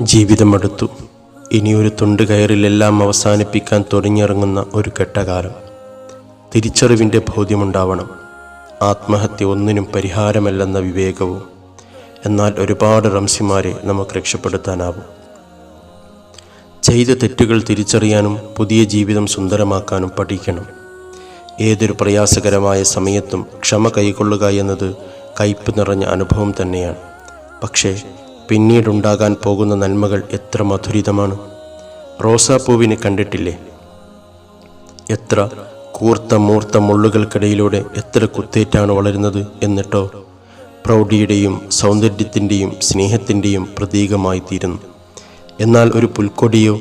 ജീവിതമടുത്തു. ഇനിയൊരു തുണ്ട് കയറിലെല്ലാം അവസാനിപ്പിക്കാൻ തുടങ്ങിയിറങ്ങുന്ന ഒരു കെട്ടകാലം. തിരിച്ചറിവിൻ്റെ ബോധ്യമുണ്ടാവണം. ആത്മഹത്യ ഒന്നിനും പരിഹാരമല്ലെന്ന വിവേകവും. എന്നാൽ ഒരുപാട് റംസിമാരെ നമുക്ക് രക്ഷപ്പെടുത്താനാവും. ചെയ്ത തെറ്റുകൾ തിരിച്ചറിയാനും പുതിയ ജീവിതം സുന്ദരമാക്കാനും പഠിക്കണം. ഏതൊരു പ്രയാസകരമായ സമയത്തും ക്ഷമ കൈക്കൊള്ളുക എന്നത് കയ്പ് നിറഞ്ഞ അനുഭവം തന്നെയാണ്. പക്ഷേ പിന്നീടുണ്ടാകാൻ പോകുന്ന നന്മകൾ എത്ര മധുരിതമാണ്. റോസാപ്പൂവിനെ കണ്ടിട്ടില്ലേ? എത്ര കൂർത്ത മൂർത്ത മുള്ളുകൾക്കിടയിലൂടെ എത്ര കുത്തേറ്റാണ് വളരുന്നത്. എന്നിട്ടോ പ്രൗഢിയുടെയും സൗന്ദര്യത്തിൻ്റെയും സ്നേഹത്തിൻ്റെയും പ്രതീകമായി തീരുന്നു. എന്നാൽ ഒരു പുൽക്കൊടിയോ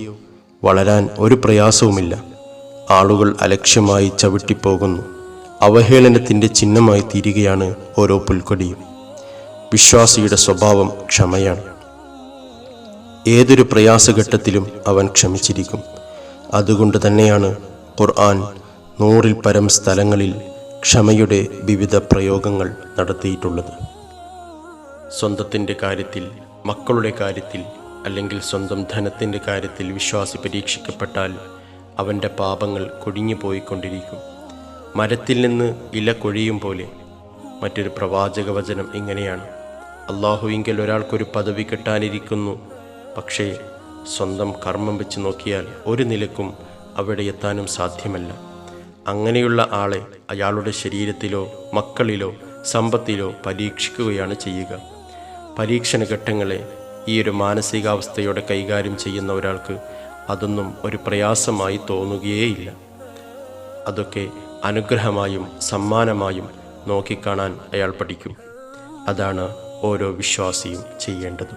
വളരാൻ ഒരു പ്രയാസവുമില്ല. ആളുകൾ അലക്ഷ്യമായി ചവിട്ടിപ്പോകുന്നു. അവഹേളനത്തിൻ്റെ ചിഹ്നമായി തീരുകയാണ് ഓരോ പുൽക്കൊടിയും. വിശ്വാസിയുടെ സ്വഭാവം ക്ഷമയാണ്. ഏതൊരു പ്രയാസഘട്ടത്തിലും അവൻ ക്ഷമിച്ചിരിക്കും. അതുകൊണ്ട് തന്നെയാണ് ഖുർആൻ 100-ൽ പരം സ്ഥലങ്ങളിൽ ക്ഷമയുടെ വിവിധ പ്രയോഗങ്ങൾ നടത്തിയിട്ടുള്ളത്. സ്വന്തത്തിൻ്റെ കാര്യത്തിൽ, മക്കളുടെ കാര്യത്തിൽ, അല്ലെങ്കിൽ സ്വന്തം ധനത്തിൻ്റെ കാര്യത്തിൽ വിശ്വാസി പരീക്ഷിക്കപ്പെട്ടാൽ അവൻ്റെ പാപങ്ങൾ കൊടിഞ്ഞു പോയിക്കൊണ്ടിരിക്കും. മരത്തിൽ നിന്ന് ഇല കൊഴിയും പോലെ. മറ്റൊരു പ്രവാചക വചനം ഇങ്ങനെയാണ്: അള്ളാഹുവിങ്കൽ ഒരാൾക്കൊരു പദവി കിട്ടാനിരിക്കുന്നു, പക്ഷേ സ്വന്തം കർമ്മം വെച്ച് നോക്കിയാൽ ഒരു നിലക്കും അവിടെ എത്താനും സാധ്യമല്ല. അങ്ങനെയുള്ള ആളെ അയാളുടെ ശരീരത്തിലോ മക്കളിലോ സമ്പത്തിലോ പരീക്ഷിക്കുകയാണ് ചെയ്യുക. പരീക്ഷണ ഘട്ടങ്ങളെ ഈ ഒരു മാനസികാവസ്ഥയോടെ കൈകാര്യം ചെയ്യുന്ന ഒരാൾക്ക് അതൊന്നും ഒരു പ്രയാസമായി തോന്നുകയേയില്ല. അതൊക്കെ അനുഗ്രഹമായും സമ്മാനമായും നോക്കിക്കാണാൻ അയാൾ പഠിക്കും. അതാണ് ഓരോ വിശ്വാസിയും ചെയ്യേണ്ടത്.